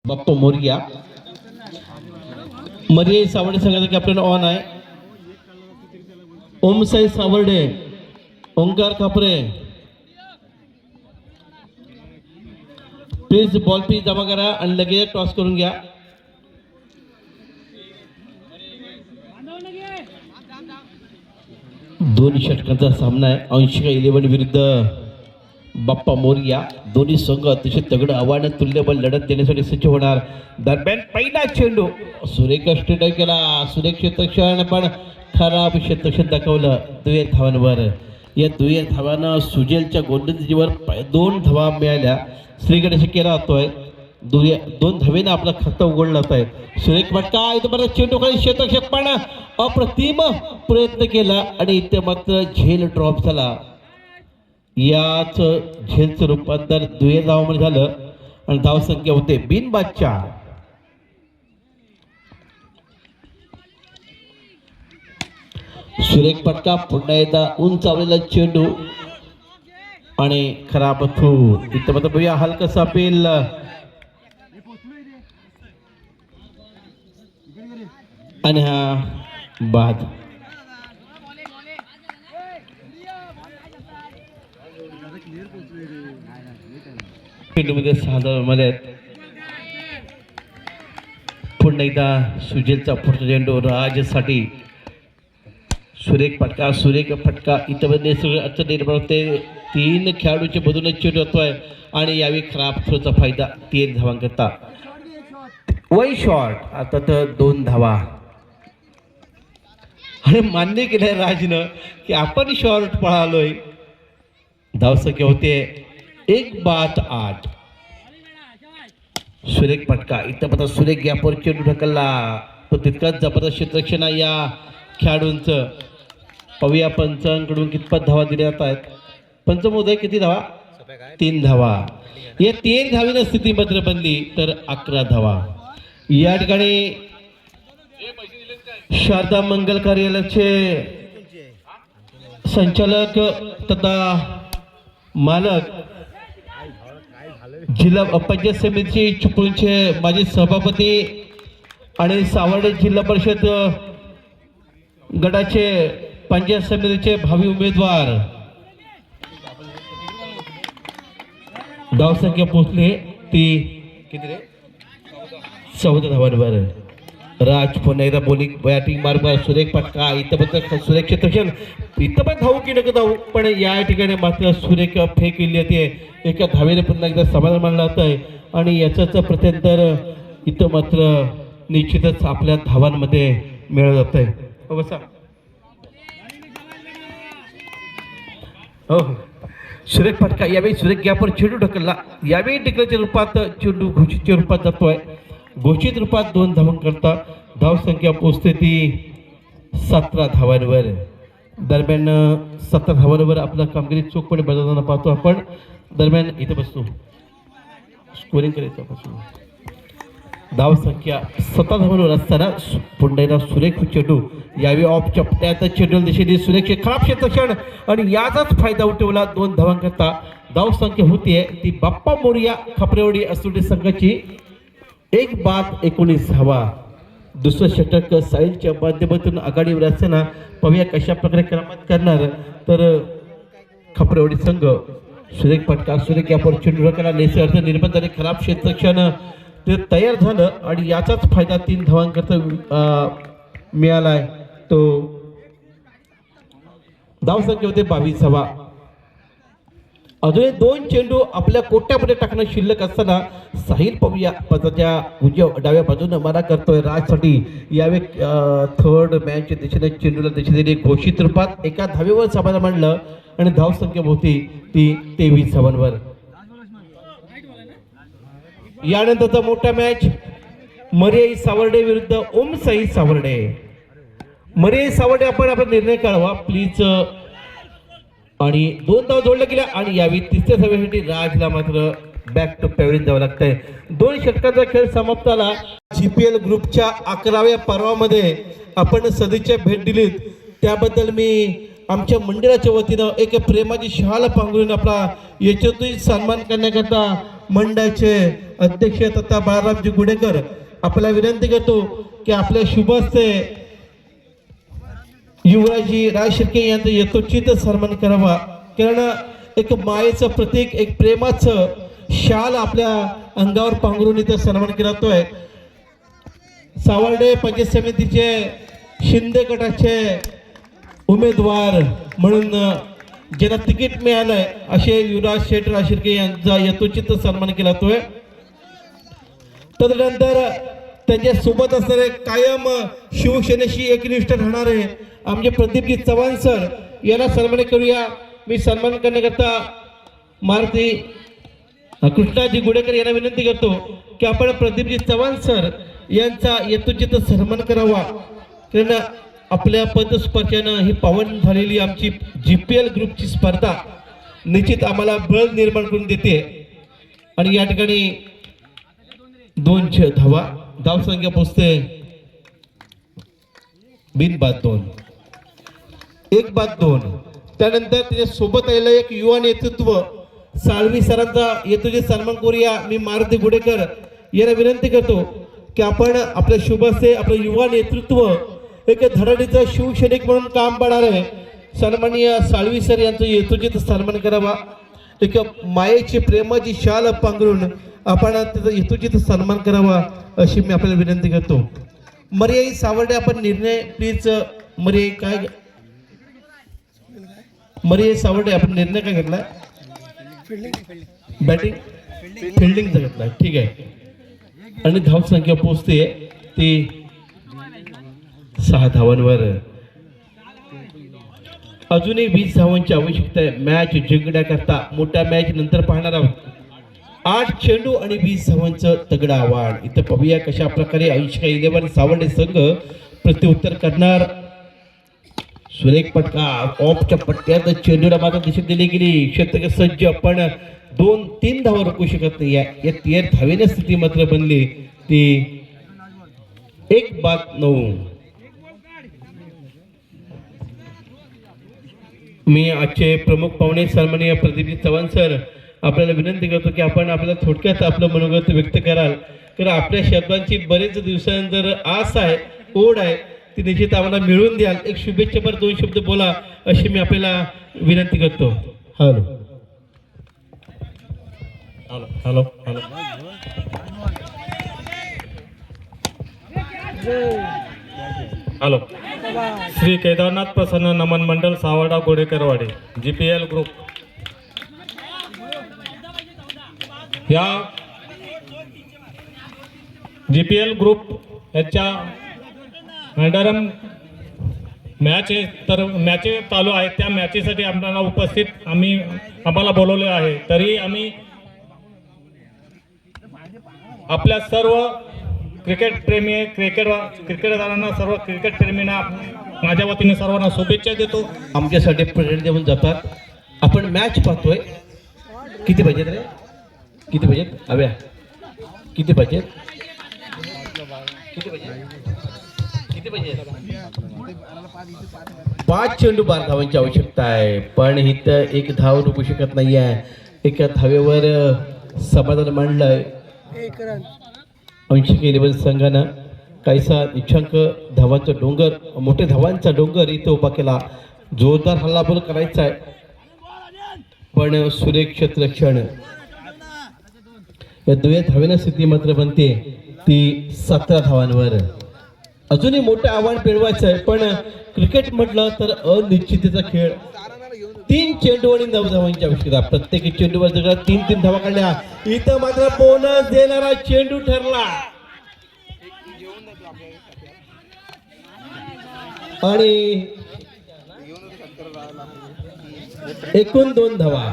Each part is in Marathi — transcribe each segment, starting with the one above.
बाप्पा मोरिया मरिया सावर्डे संघाचा कॅप्टन ऑन आहे. Omsai Sawarde, Omkar Khapre, please ball piece जमा करा आणि लगेच टॉस करून घ्या. दोन षटकांचा सामना आहे. अंशिका 11 विरुद्ध बाप्पा मोरिया. दोन्ही संघ अतिशय तगड आव्हान तुल्यबल लढत देण्यासाठी सज्ज होणार. दरम्यान पहिला चेंडू सुरेख स्ट्रेट केला. सुरेख क्षेत्रक्षण पण खराब क्षेत्रक्षण दाखवलं. 2 धावांवर. या 2 धावांना सुजेलच्या गोलंदाजीवर 2 धावा मिळाल्या. श्रीगणेश केला होतोय. 2 धावेनं आपला खाता उघडला होता. सुरेख फटका इथं परत चेंडू खाली क्षेत्रक्षक पण अप्रतिम प्रयत्न केला आणि इथे मात्र झेल ड्रॉप झाला. याच झेलचं रूपांतर 2 धावांमध्ये झालं आणि धावसंख्या होते बिनबादच्या. सुरेख फटका पुन्हा एकदा उंचावलेला चेंडू आणि खराब थ्रू. इथं मात्र बघूया हलकासा पेल आणि हा बाद. मध्ये 6 धावांमध्ये पुन्हा एकदा सुजेलचा पुढचा चेंडू राजसाठी. सुरेख फटका इथं अडचण निर्माण होते. 3 खेळाडूचे बदलूनच चेंडू होतोय आणि यावेळी खराब थ्रोचा फायदा. 3 धावांकरता वन शॉट. आता तर 2 धावा आणि मान्य केलंय राजनं की आपण शॉर्ट पळालोय. धावसंख्या होते 1-8. सुरेख फटका इथं मात्र सुरेख गॅपवर चेंडू ढकलला. तो तितकाच जबरदस्त क्षेत्रक्षण या खेळाडूंचं. पाहूया पंचांकडून कितपत धावा दिल्या जात आहेत. पंचमोदय किती धावा? 3 धावा. या 3 धावीनं स्थिती मात्र बनली तर 11 धावा. या ठिकाणी शारदा मंगल कार्यालयाचे संचालक तथा मालक, जिल्हा पंचायत समितीचे चिपळूणचे माजी सभापती आणि सावर्डे जिल्हा परिषद गटाचे पंचायत समितीचे भावी उमेदवार. धावसंख्या पोहोचली ती किती रे? 14 धावांवर. राज पुन्हा एकदा बॉलिंग बॅटिंग मार्ग. सुरेख फटका इथं पण सुरेख क्षेत्रक्षण इथं पण धावू की नको धावू पण या ठिकाणी मात्र सुरेख फेक केली होती. एका धावेने पुन्हा एकदा समाधान मानलं जात आहे आणि याचाच प्रत्यंतर इथं मात्र निश्चितच आपल्या धावांमध्ये मिळत जात आहे. बसा हो. सुरेख फटका यावेळी सुरेख गॅपवर चेंडू ढकलला. यावेळी टिकल्याच्या रूपात चेंडू घोषितच्या रूपात जातोय. घोषित रूपात 2 धावांकरता धावसंख्या पोचते ती 17 धावांवर. दरम्यान 17 धावांवर आपला कामगिरी चोखपणे बजावताना पाहतो आपण. दरम्यान इथे बसतो स्कोरिंग करायचं पासून. धावसंख्या 17 धावांवर असताना पुन्हा एकदा सुरेख चेंडू. यावेळी ऑफ चपट्यात चेंडू दिशेने सुरेख खराब क्षेत्रक्षण आणि याचाच फायदा उठवला. 2 धावांकरता धावसंख्या होतीये ती बाप्पा मोरिया खापरेवाडी असोटी संघाची 1-19 धावा. दुसरं षटक साईलच्या माध्यमातून आघाडीवर असताना पाहूया कशा प्रकारे करामत करणार. तर खापरेवाडी संघ सुरेख फटका सुरेख यावर चेंडू ढकलला. नेसे अर्थ निर्माण झाले. खराब क्षेत्रक्षण ते तयार झालं आणि याचाच फायदा 3 धावांकरता मिळालाय. तो धावसंख्या होते 22 धावा. अजून 2 चेंडू आपल्या कोट्यामध्ये टाकणं शिल्लक असताना साहिल पाहूया पदाच्या उजव्या डाव्या बाजूने मारा करतोय राजसाठी. यावेळी थर्ड मॅच दिशेने चेंडूला दिशेने घोषित रूपात एका धावेवर समाधान मांडलं आणि धावसंख्या होती ती 23 धावांवर. यानंतरचा मोठा मॅच मरिया सावर्डे विरुद्ध ओमसाई सावर्डे. मरिया सावर्डे आपण आपला निर्णय काढावा प्लीज. आणि 2 धावा जोडल्या गेल्या आणि यावेळी 3ऱ्या धावेसाठी राजला मात्र बॅक टू पॅव्हलियन जावं लागतंय. 2 षटकांचा खेळ समाप्त झाला. GPL ग्रुपच्या 11व्या पर्वामध्ये आपण सदिच्छा भेट दिलीत त्याबद्दल मी आमच्या मंडळाच्या वतीनं एक प्रेमाची शाल पांघरून आपला यशस्वी सन्मान करण्याकरता मंडळाचे अध्यक्ष तथा बाळारामजी गुडेकर आपल्याला विनंती करतो की आपल्या शुभ हस्ते युवराजी राज शिर्के यांचा यथोचित सन्मान करावा. कारण एक मायेचं प्रतीक, एक प्रेमाचं शाल आपल्या अंगावर पांघरून इथं सन्मान केला जातोय. सावर्डे पंचायत समितीचे शिंदे गटाचे उमेदवार म्हणून ज्यांना तिकीट मिळालंय असे युवराज शेठ राज शिर्के यांचा यथोचित सन्मान केला जातोय. तदनंतर त्यांच्या सोबत असणारे कायम शिवसेनेशी एकनिष्ठ राहणारे आमचे प्रदीपजी चव्हाण सर यांना सन्मान करूया. मी सन्मान करण्याकरता मारुती कृष्णाजी गुडेकर यांना विनंती करतो की आपण प्रदीपजी चव्हाण सर यांचा यथोचित सन्मान करावा. कारण आपल्या पदस्पर्शानं ही पावन झालेली आमची GPL ग्रुपची स्पर्धा निश्चित आम्हाला बळ निर्माण करून देते. आणि या ठिकाणी 2 धावा, धावसंख्या पोचते बिनबाद 2, 1 बाद 2. त्यानंतर त्याच्या सोबत आलेलं एक युवा नेतृत्व साळवी सरांचा यथोचित सन्मान करूया. मी मारुती गुडेकर यांना विनंती करतो की आपण आपल्या शुभ हस्ते आपलं युवा नेतृत्व एक धडाडीचं शिवसैनिक म्हणून काम पाहणार आहे सन्माननीय साळवी सर यांचं यथोचित सन्मान करावा. एक मायेची प्रेमाची शाल पांघरून आपण त्याचा यथोचित सन्मान करावा अशी मी आपल्याला विनंती करतो. मर्याई सावर्डे आपण निर्णय प्लीज. मर्याई सावर्डे आपण निर्णय काय घेतला? बॅटिंग फिल्डिंगचा घेतला. ठीक आहे. आणि धावसंख्या पोचते ती 6 धावांवर. अजूनही 20 धावांची आवश्यकता आहे मॅच जिंकण्याकरता. मोठ्या मॅच नंतर पाहणार आहोत. 8 चेंडू आणि 20 धावांचं तगडं आव्हान. इथं पाहूया कशा प्रकारे 80-11 सावर्डे संघ प्रत्युत्तर करणार. सुरेख पटका ऑफच्या पट्ट्यात चेंडूला मात्र दिशा दिली गेली. क्षेत्र सज्ज पण 2-3 धावा रोखू शकत नाही. या 13 धावेने स्थिती मात्र बनली ती 1 बाद 9. मी आजचे प्रमुख पाहुणे सन्माननीय प्रदीपजी चव्हाण सर आपल्याला विनंती करतो की आपण आपल्याला थोडक्यात आपलं मनोगत व्यक्त कराल. कारण आपल्या शब्दांची बरेच दिवसानंतर आस आहे, ओढ आहे, ती निश्चित आम्हाला मिळवून द्याल. एक शुभेच्छापर 2 शब्द बोला अशी मी आपल्याला विनंती करतो. Hello hello hello hello. Shri Kedarnath Prasanna Naman Mandal Savarda Godekarwadi GPL group या GPL ग्रुप याच्या अंडरम मॅच आहे. तर मॅचेस चालू आहेत. त्या मॅचेसाठी आपल्याला आम्हाला बोलवले आहे. तरी आम्ही आपल्या सर्व क्रिकेट प्रेमी क्रिकेटदारांना सर्व क्रिकेट प्रेमींना माझ्या वतीने सर्वांना शुभेच्छा देतो. आमच्यासाठी प्रेरणा देऊन जातात. आपण मॅच पाहतोय. किती पाहिजेत रे? किती पाहिजेत? हव्या किती पाहिजेत? किती पाहिजे? 5 चेंडू 12 धावांची आवश्यकता आहे. पण इथं 1 धाव रोखू शकत नाही आहे. एका धावेवर समाधान मांडलंय 80-11 संघानं. काहीसा निच्छांक धावांचा डोंगर, मोठे धावांचा डोंगर इथं उभा केला. जोरदार हल्लाबोल करायचा आहे पण सुरेख क्षेत्ररक्षण. या 2 धावेनं स्थिती मात्र बनते ती 17 धावांवर. अजूनही मोठं आव्हान पेलवायचं आहे पण क्रिकेट म्हटलं तर अनिश्चिततेचा खेळ. 3 चेंडू आणि 9 धावांची आवश्यकता. प्रत्येक चेंडूवर जर 3-3 धावा काढल्या. इथं मात्र बोनस देणारा चेंडू ठरला आणि एकूण 2 धावा.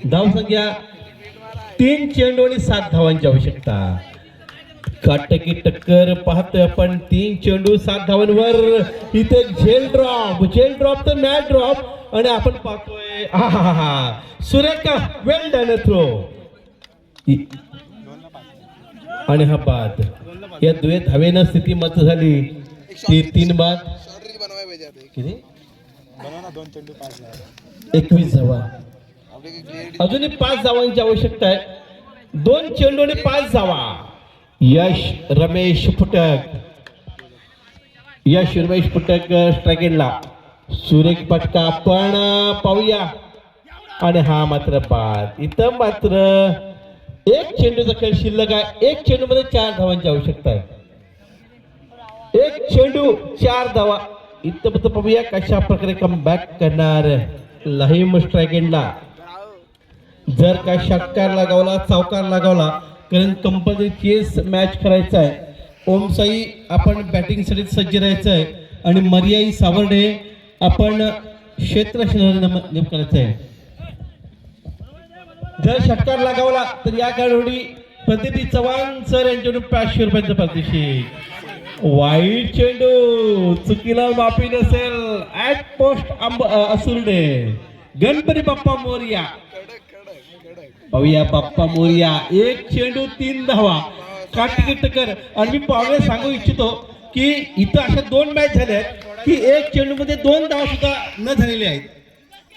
धावसंख्या 3 चेंडू आणि 7 धावांची आवश्यकता. काटकी टक्कर पाहतोय आपण. 3 चेंडू 7 धावांवर. इथे झेल ड्रॉप तर मॅच ड्रॉप आणि आपण पाहतोय सुरेख वेल डन थ्रो आणि हा बाद. या 2 धावेनं स्थिती मत झाली ती 3 बाद. किती? 21 धावा. अजूनही 5 धावांची आवश्यकता आहे. 2 चेंडू आणि 5 धावा. यश रमेश फुटक स्ट्राईक एंडला. सुरेख फटका आपण पाहूया आणि हा मात्र बाद. इथं मात्र 1 चेंडूचा खेळ शिल्लक आहे. 1 चेंडू मध्ये 4 धावांची आवश्यकता आहे. 1 चेंडू 4 धावा. इथं फक्त पाहूया कशा प्रकारे कमबॅक करणार लहीम स्ट्राईक एंडला. जर का षटकार लगावला, चौकार लगावला, कारण कंपल्सरी चेस मॅच करायचा आहे. ओमसाई आपण बॅटिंगसाठी सज्ज राहायचं आहे आणि मर्याई सावर्डे आपण क्षेत्ररक्षण करायचं आहे. जर षटकार लगावला तर या खेळाडू प्रतिनिधी चव्हाण सर यांच्याकडून 500 रुपयांचं पारितोषिक. वाईट चेंडू चुकीला माफी नसेल. At post Asurde. गणपती बाप्पा मोरया. पाहूया बाप्पा मोरया. 1 चेंडू 3 धावा. कार्तिकी टकर. आणि मी पाहुणे सांगू इच्छितो की इथं अशा 2 मॅच झाल्या की 1 चेंडू मध्ये 2 धावा सुद्धा न झालेले आहेत.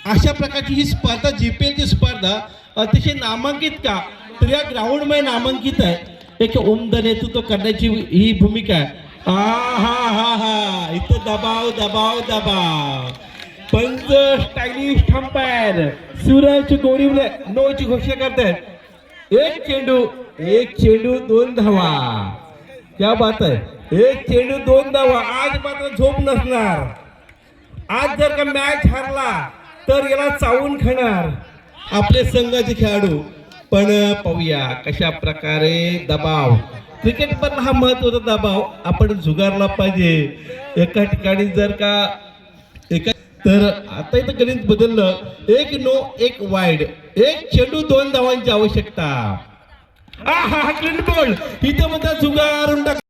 अशा प्रकारची ही स्पर्धा GPL ची स्पर्धा अतिशय नामांकित का तर या ग्राउंड मध्ये नामांकित आहे. एक उमद नेतृत्व करण्याची ही भूमिका आहे. हा इथं दबाव. पंच स्टायलिश अंपायर सूरज गोडीवले नोची घोषणा करतात. 1 चेंडू 2 धावा. क्या बात आहे. 1 चेंडू 2 धावा. आज मात्र झोप नसणार. आज जर का मॅच हारला तर याला चावून खाणार आपले संघाचे खेळाडू. पण पाहूया कशा प्रकारे दबाव. क्रिकेट पण हा महत्वाचा दबाव आपण झुगारला पाहिजे. एका ठिकाणी जर का तर आता इथं गणित बदललं. 1 नो 1 वाईड. 1 चेंडू 2 धावांची आवश्यकता. हा क्लीन बॉल. इथं मध्ये झुगारून